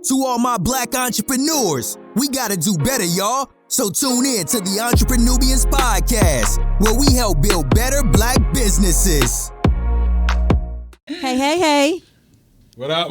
To all my black entrepreneurs, we gotta do better, y'all. So tune in to the EntrepreNUBIANS podcast, where we help build better black businesses. Hey. What up?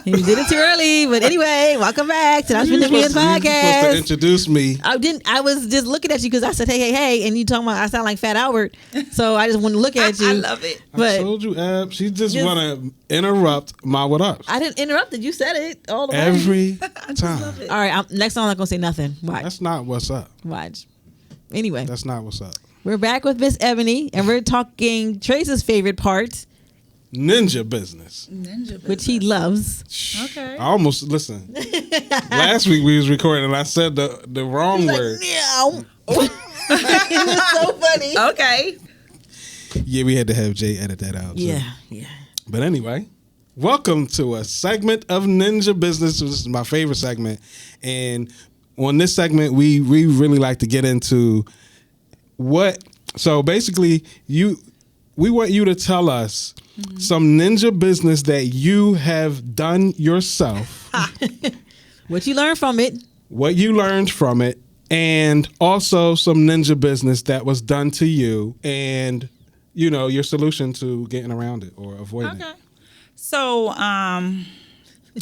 You did it too early, but anyway, welcome back to the EntrepreNUBIANS podcast. You're supposed to introduce me. I was just looking at you because I said, hey, and you talking about I sound like Fat Albert, so I just want to look at you. I love it. I told you, Ab. She just want to interrupt my what ups. I didn't interrupt it. You said it all the way. Every time. All right, next time I'm not going to say nothing. Watch. That's not what's up. Watch. Anyway. That's not what's up. We're back with Miss Ebony, and we're talking Trace's favorite part. Ninja business. Which he loves. Okay. I almost, listen. Last week we was recording and I said the wrong word. It was so funny. Okay. Yeah, we had to have Jay edit that out. Yeah. But anyway, welcome to a segment of Ninja Business. This is my favorite segment. And on this segment, we really like to get into so basically we want you to tell us some ninja business that you have done yourself. What you learned from it. And also some ninja business that was done to you and, your solution to getting around it or avoiding it. So, I'm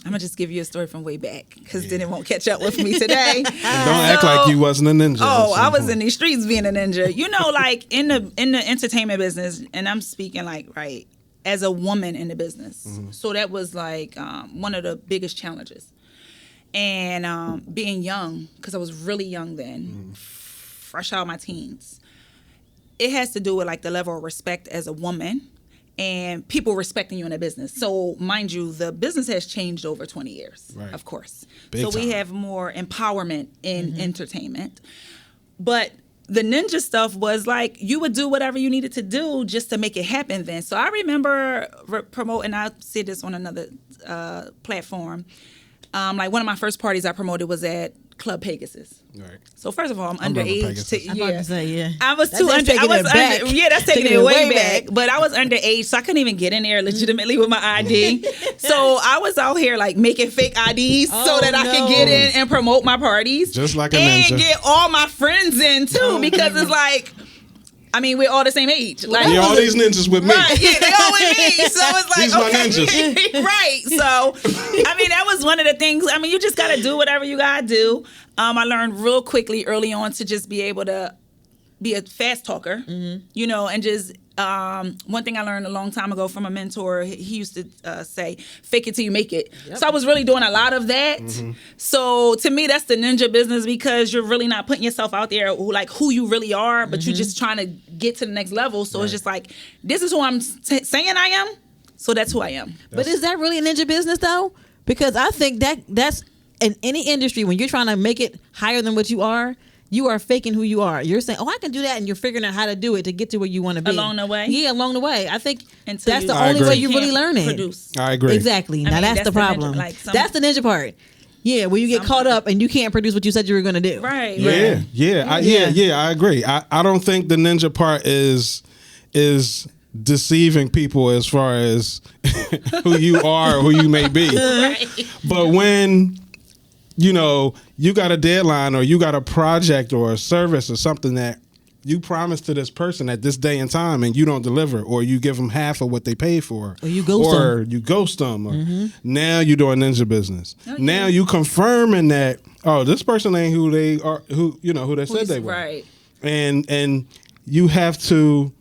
going to just give you a story from way back because then it won't catch up with me today. Don't act like you wasn't a ninja. Oh, I was in these streets being a ninja. Like in the entertainment business, and I'm speaking right, as a woman in the business. Mm-hmm. So that was like one of the biggest challenges. And being young, because I was really young then, fresh out of my teens, it has to do with like the level of respect as a woman and people respecting you in a business. So mind you, the business has changed over 20 years, right. Of course. Big time. We have more empowerment in entertainment. But the ninja stuff was like you would do whatever you needed to do just to make it happen then. So I remember promoting, I said this on another platform, like one of my first parties I promoted was at Club Pegasus. Right. So first of all, I'm underage. I was too under. That's taking it way back. But I was underage, so I couldn't even get in there legitimately with my ID. So I was out here like making fake IDs so that I could get in and promote my parties, just like a ninja, and get all my friends in too, because it's like, I mean, we're all the same age. Like, all these ninjas with me. Right, yeah, they all with me. So it's like, these my ninjas. Right. So, I mean, that was one of the things. I mean, you just got to do whatever you got to do. I learned real quickly early on to just be able to be a fast talker, and just one thing I learned a long time ago from a mentor, he used to say, fake it till you make it. Yep. So I was really doing a lot of that. So to me, that's the ninja business, because you're really not putting yourself out there like who you really are, but you're just trying to get to the next level. So it's just like, this is who I'm saying I am. So that's who I am. But is that really a ninja business though? Because I think that's in any industry, when you're trying to make it higher than what you are faking who you are. You're saying, I can do that, and you're figuring out how to do it to get to where you want to be. Along the way? Yeah, along the way. I think that's the only way you really learn it. Produce. I agree. Exactly. Now that's the problem. That's the ninja part. Yeah, where you get caught up and you can't produce what you said you were going to do. Right. Yeah. I agree. I don't think the ninja part is deceiving people as far as who you are or who you may be. Right. But when you got a deadline or you got a project or a service or something that you promised to this person at this day and time and you don't deliver, or you give them half of what they paid for, or you ghost them. Or now you're doing ninja business. Oh, yeah. Now you confirming that, this person ain't who they are, who they said they were. Right. And you have to,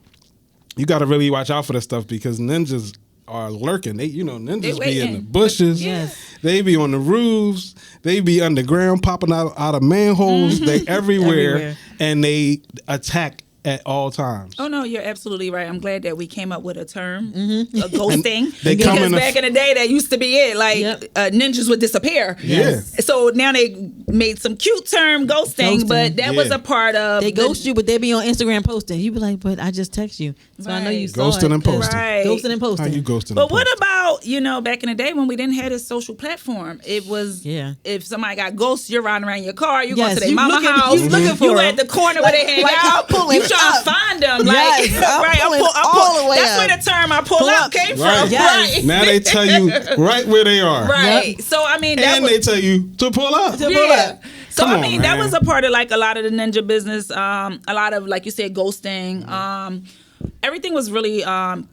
you got to really watch out for this stuff, because ninjas are lurking. Ninjas be in the bushes. Yes. They be on the roofs. They be underground, popping out of manholes. They everywhere, and they attack at all times. Oh no, you're absolutely right. I'm glad that we came up with a term, a ghosting. Because back in the day, that used to be it. Like ninjas would disappear. Yes. So now they made some cute term ghosting, but that was a part of. They ghost you, but they be on Instagram posting. You be like, but I just text you, so I know you saw ghosting it. And posting. Right. Ghosting and posting. How you ghosting? But what about about, back in the day when we didn't have this social platform. It was, if somebody got ghosts, you're riding around in your car, you going to their mama house, you looking for you them. at the corner where they hang out, you trying to find them. Like, all the way that's up. where the term I pull up came from. Yes. Right. Now they tell you right where they are. Right. So, I mean, they tell you to pull up. So, Come I mean, on, that man. was a part of like a lot of the ninja business, a lot of, like you said, ghosting. Everything was really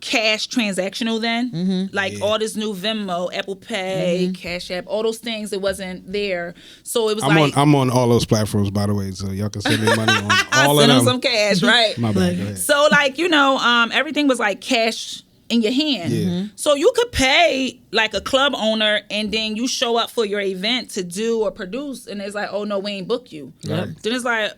cash transactional then. Like all this new Venmo, Apple Pay, Cash App, all those things, it wasn't there. So it was I'm on all those platforms, by the way, so y'all can send me money on all of send them. them some cash, right? My bad, go ahead. So like, everything was like cash in your hand. Yeah. So you could pay like a club owner and then you show up for your event to do or produce and it's like, oh no, we ain't book you. Right. Then it's like,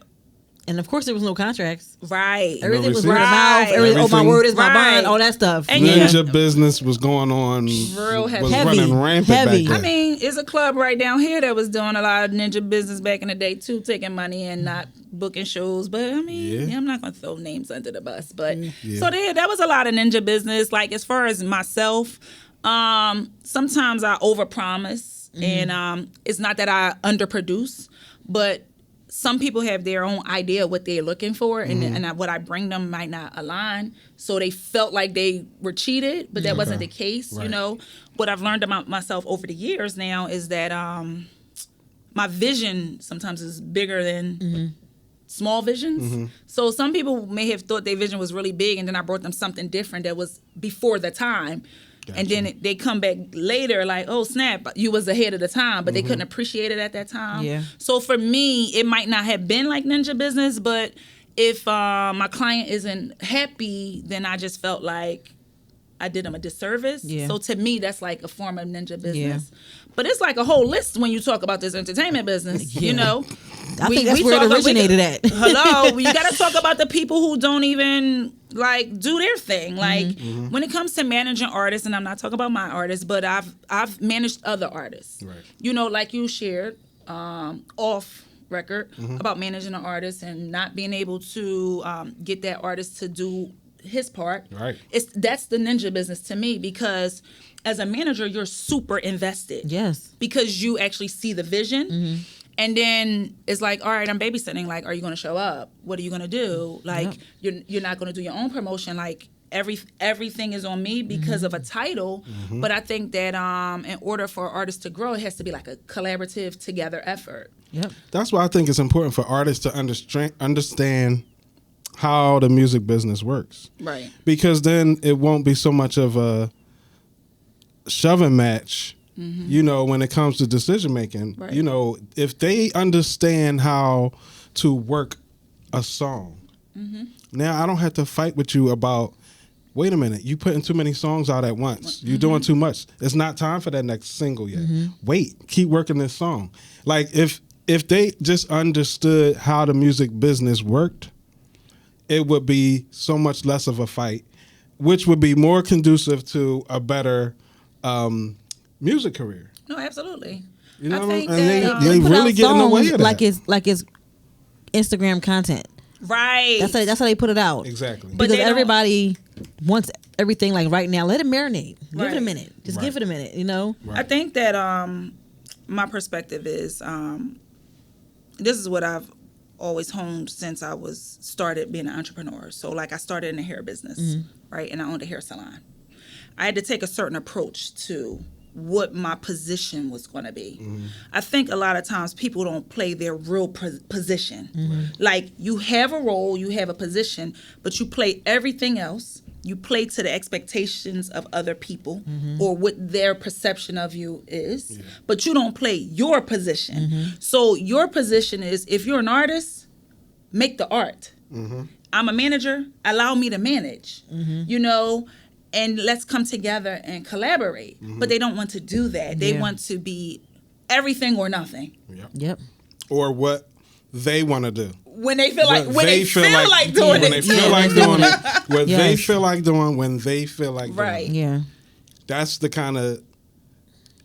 and of course there was no contracts. Right. Everything was receipts. word of mouth. Oh, my word is my Right. bond. All that stuff. And Ninja business was going on. Real heavy. Was Heavy. running rampant Heavy. back then. I mean, it's a club right down here that was doing a lot of ninja business back in the day too, taking money and not booking shows. But I mean, I'm not gonna throw names under the bus. But so that was a lot of ninja business. Like as far as myself, sometimes I overpromise, and it's not that I underproduce, but some people have their own idea of what they're looking for, and what I bring them might not align. So they felt like they were cheated, but that wasn't the case. Right. What I've learned about myself over the years now is that my vision sometimes is bigger than small visions. So some people may have thought their vision was really big, and then I brought them something different that was before the time. Gotcha. And then they come back later like, oh, snap, you was ahead of the time, but they couldn't appreciate it at that time. Yeah. So for me, it might not have been like ninja business, but if my client isn't happy, then I just felt like I did them a disservice. Yeah. So to me, that's like a form of ninja business. But it's like a whole list when you talk about this entertainment business, I think that's where it originated at. Hello, you got to talk about the people who don't even like do their thing. Like when it comes to managing artists, and I'm not talking about my artists, but I've managed other artists. Right. Like you shared off record about managing an artist and not being able to get that artist to do his part. Right. That's the ninja business to me, because as a manager, you're super invested. Yes. Because you actually see the vision. And then it's like, all right, I'm babysitting. Like, are you going to show up? What are you going to do? Like, you're not going to do your own promotion. Like, everything is on me because of a title. But I think that in order for artists to grow, it has to be like a collaborative, together effort. Yep. That's why I think it's important for artists to understand how the music business works. Right. Because then it won't be so much of a shoving match, when it comes to decision making. Right. If they understand how to work a song, now I don't have to fight with you about, wait a minute, you putting too many songs out at once. You're doing too much. It's not time for that next single yet. Wait, keep working this song. Like if they just understood how the music business worked, it would be so much less of a fight, which would be more conducive to a better music career. No, absolutely. You know, I think and that, they Put really out get in the way songs of that. like it's Instagram content. Right. That's how they put it out. Exactly. But Because they don't- everybody wants everything like right now. Let it marinate. Give it a Right. minute. Just Right. give it a minute. Right. I think that my perspective is this is what I've always honed since I was started being an entrepreneur. So like I started in the hair business, right? And I owned a hair salon. I had to take a certain approach to what my position was going to be. I think a lot of times people don't play their real position. Like you have a role, you have a position, but you play everything else. You play to the expectations of other people or what their perception of you is, but you don't play your position. So your position is, if you're an artist, make the art. I'm a manager, allow me to manage, and let's come together and collaborate. But they don't want to do that. They want to be everything or nothing. Yep. Or what they want to do. When they feel like, When they feel like doing when it. they feel like doing it. What they Yes. feel like doing when they feel like Right. doing it. Yeah. That's the kind of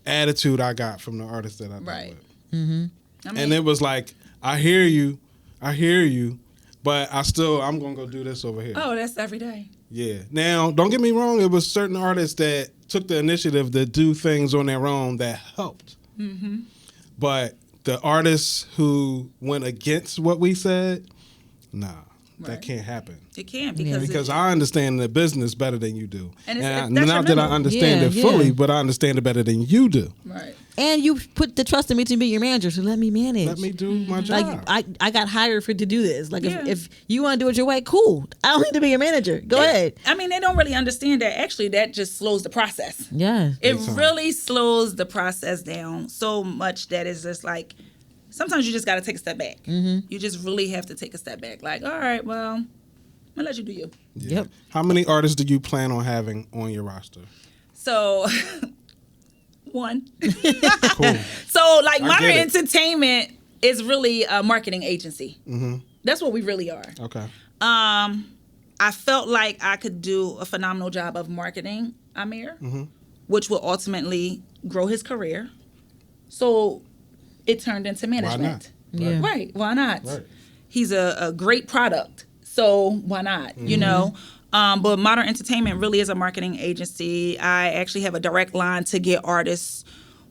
attitude I got from the artists that I dealt Right. with. I mean, And it was like, I hear you, but I'm gonna go do this over here. oh, that's every day. Yeah. Now, don't get me wrong, it was certain artists that took the initiative to do things on their own that helped. Mm-hmm. But the artists who went against what we said, nah. That Right. can't happen. It can't Because I understand the business better than you do. And And that's not your that I memo. understand it Yeah, fully, yeah. but I understand it better than you do. right. And you put the trust in me to be your manager, so let me manage. Let me do my job. Like I got hired to do this. Like Yeah. if you want to do it your way, cool. I don't need to be your manager. Go ahead. I mean, they don't really understand that. Actually, that just slows the process. Yeah. It Big time. really slows the process down so much that it's just like sometimes you just got to take a step back. Mm-hmm. You just really have to take a step back. Like, all right, well, I'm gonna let you do you. Yeah. Yep. How many artists do you plan on having on your roster? So, one. Cool. So, like, I Modern get it. Entertainment is really a marketing agency. Mm-hmm. That's what we really are. Okay. I felt like I could do a phenomenal job of marketing Amir, which will ultimately grow his career. So it turned into management. not? Yeah. Right. Why not? Right. He's a great product. So why not? You know? But Modern Entertainment really is a marketing agency. I actually have a direct line to get artists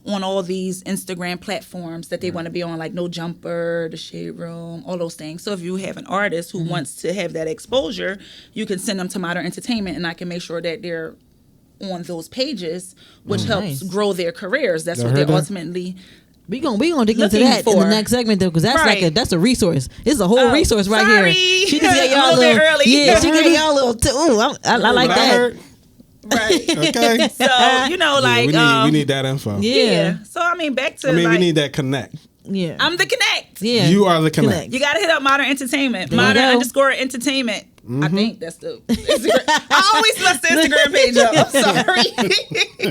on all these Instagram platforms that they want to be on, like No Jumper, The Shade Room, all those things. So if you have an artist who wants to have that exposure, you can send them to Modern Entertainment, and I can make sure that they're on those pages, which helps Nice. grow their careers. That's Y'all what they're heard that? ultimately. We gonna dig into Looking that in the for. next segment though, because that's Right. that's a resource. It's a whole Oh, resource right sorry. here. She just gave A y'all little bit early. Yeah, she Y'all heard gave it? y'all a little. Ooh, I like What I that. heard? Right. Okay. So, you know, like. we need that info. Yeah, So, I mean, back to I mean, like. we need that connect. yeah, I'm the connect. yeah. You are the connect. You gotta hit up Modern Entertainment. There you Modern go. _ Entertainment. I think that's the Instagram. I always mess the Instagram page up. I'm sorry.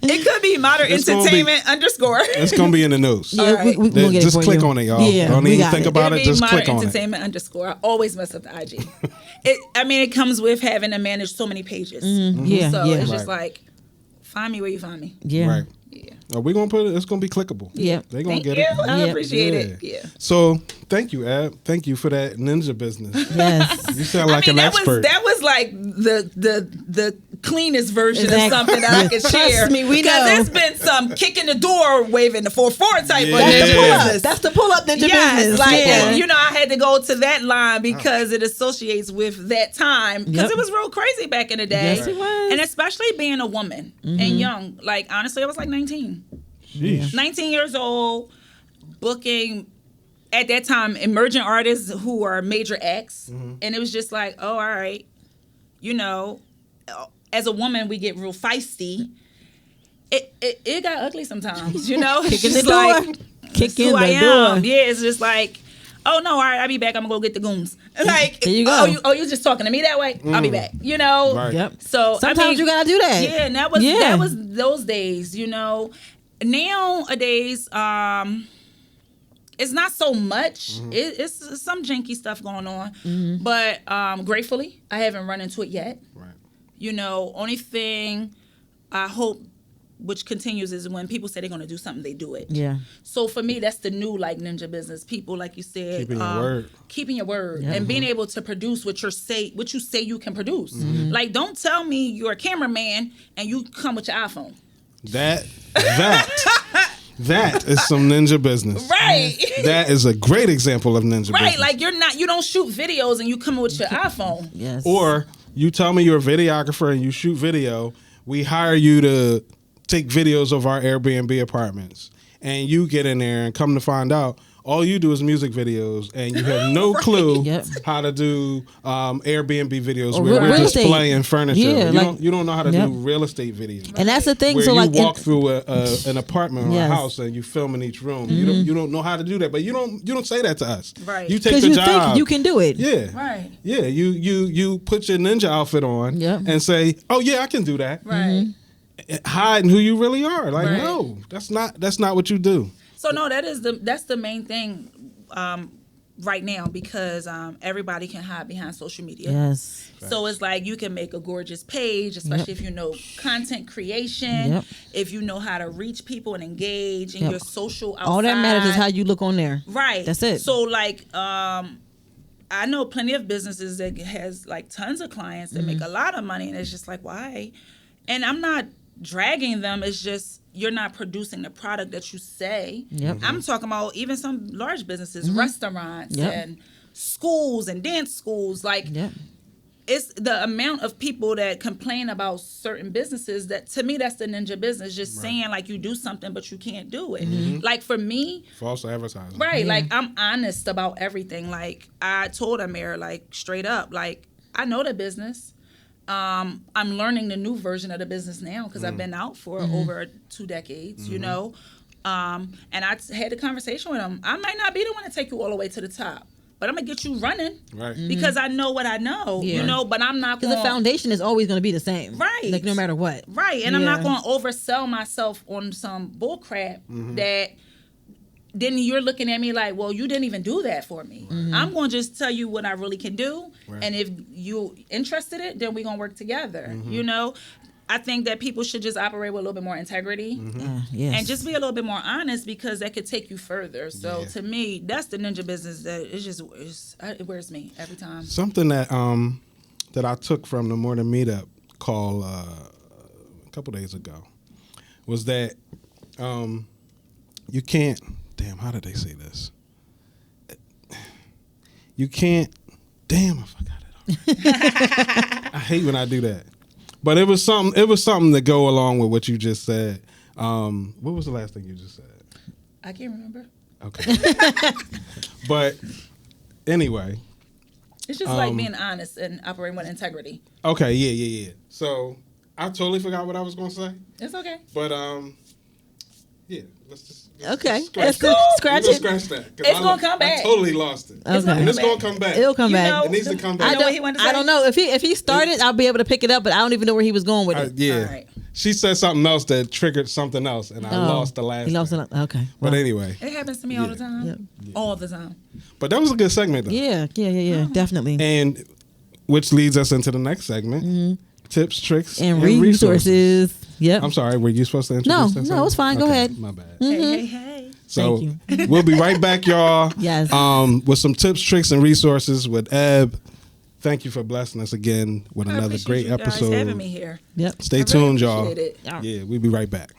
It could be Modern It's gonna be- Entertainment _. It's gonna be in the news. Yeah, All right. we gonna get it Just for click you. on it, y'all. Yeah, Don't we even got think it. about It'll it. be Just Modern click on it. Entertainment _ I always mess up the IG. I mean, it comes with having to manage so many pages. Yeah, So yeah, it's just Right. like, find me where you find me. yeah. Right. Yeah. We're gonna put it. It's gonna be clickable. Yeah. They gonna Thank get you. it. I Yeah. appreciate it. Yeah. So thank you, Ab. Thank you for that ninja business. Yes. You sound like an expert. That was like the cleanest version Exactly. of something that I could Trust share. me, we because know. there's been some kicking the door, waving the 4-4 type Yeah. of That's Yeah. the pull up. business. That's the pull up ninja Yes, business. like yeah. and, you know, I had to go to that line because it associates with that time because Yep. it was real crazy back in the day. Yes, it was. And especially being a woman and young. Like honestly, I was like 19. Jeez. 19 years old, booking at that time emerging artists who are major acts, and it was just like, oh, all right, you know, as a woman we get real feisty. It got ugly sometimes, you know. It's Kick in the just door. like, Kick that's in who I the am. door. Yeah, it's just like, oh no, all right, I'll be back. I'm gonna go get the goons. Like, There you go. Oh, you just talking to me that way? I'll be back. You know. Right. Yep. So Sometimes I mean, you gotta do that. yeah, and that was those days, you know. Nowadays, it's not so much. It's some janky stuff going on, but gratefully, I haven't run into it yet. Right. You know, only thing I hope, which continues, is when people say they're going to do something, they do it. Yeah. So for me, that's the new like ninja business. People, like you said, Keeping your word. keeping your word, Yeah. and being able to produce what you say you can produce. Like, don't tell me you're a cameraman and you come with your iPhone. That is some ninja business. Right. That is a great example of ninja Right. business. Like, you don't shoot videos and you come with your iPhone. Yes. Or you tell me you're a videographer and you shoot video. We hire you to take videos of our Airbnb apartments, and you get in there and come to find out all you do is music videos, and you have no clue Yep. how to do Airbnb videos Or where we're real estate. displaying furniture. Yeah, You don't know how to Yep. do real estate videos. And that's the thing. Where So you like, walk through an apartment or Yes. a house and you film in each room. You don't know how to do that, but you don't say that to us. Right. You take because the you job. think you can do it. Yeah. Right. Yeah. You put your ninja outfit on Yep. and say, "Oh yeah, I can do that." Right. Hiding who you really are. Like, Right. no, that's not what you do. So no, that's the main thing right now, because everybody can hide behind social media. Yes. So it's like you can make a gorgeous page, especially if you know content creation, Yep. if you know how to reach people and engage in Yep. your social outside. All that matters is how you look on there. Right. That's it. So like I know plenty of businesses that has like tons of clients that make a lot of money, and it's just like, why? And I'm not dragging them. It's just you're not producing the product that you say. Yep. I'm talking about even some large businesses, restaurants Yep. and schools and dance schools. Like, Yep. it's the amount of people that complain about certain businesses that, to me, that's the ninja business. Just saying like you do something, but you can't do it. Like for me, False advertising. right? Like I'm honest about everything. Like I told Amir, like straight up, like I know the business. I'm learning the new version of the business now because I've been out for over 2 decades, you know. And I had a conversation with him. I might not be the one to take you all the way to the top, but I'm gonna get you running, Right. because I know what I know, Yeah. you know. But I'm not Because going the foundation is always going to be the same. Right. Like no matter what. right, and I'm not Yeah. going to oversell myself on some bull crap that. Then you're looking at me like, well, you didn't even do that for me. I'm going to just tell you what I really can do. Right. And if you interested in it, then we're going to work together. You know, I think that people should just operate with a little bit more integrity Yes. and just be a little bit more honest, because that could take you further. So Yeah. to me, that's the ninja business that it wears me every time. Something that that I took from the Morning Meetup call a couple days ago was that you can't. Damn, how did they say this? You can't. Damn, I forgot it. I hate when I do that. But it was something. It was something to go along with what you just said. What was the last thing you just said? I can't remember. Okay. But anyway. It's just like being honest and operating with integrity. Okay. Yeah. So I totally forgot what I was going to say. It's okay. But yeah, let's Okay. scratch Let's that. scratch We're it. gonna scratch that. 'Cause It's gonna come back. I totally lost it. Okay. And it's come gonna back. come back. It'll come You back. know- It needs to come I back. know what he wanted to say. I don't know if he started, I'll be able to pick it up, but I don't even know where he was going with it. Yeah. All right. She said something else that triggered something else, and I lost the last. He lost thing. it. Okay. But Well, anyway, It happens to me all the time. Yep. All the time. but that was a good segment, though. Yeah. Definitely. And which leads us into the next segment: tips, tricks, And resources. Yep. I'm sorry, were you supposed to introduce that? No, it's fine. Go ahead. My bad. Hey. So Thank we'll be right back, y'all. Yes. With some tips, tricks, and resources with Eb. Thank you for blessing us again with I another appreciate great you guys episode. having me here. Yep. Stay I really tuned, y'all. appreciate it. Yeah, we'll be right back.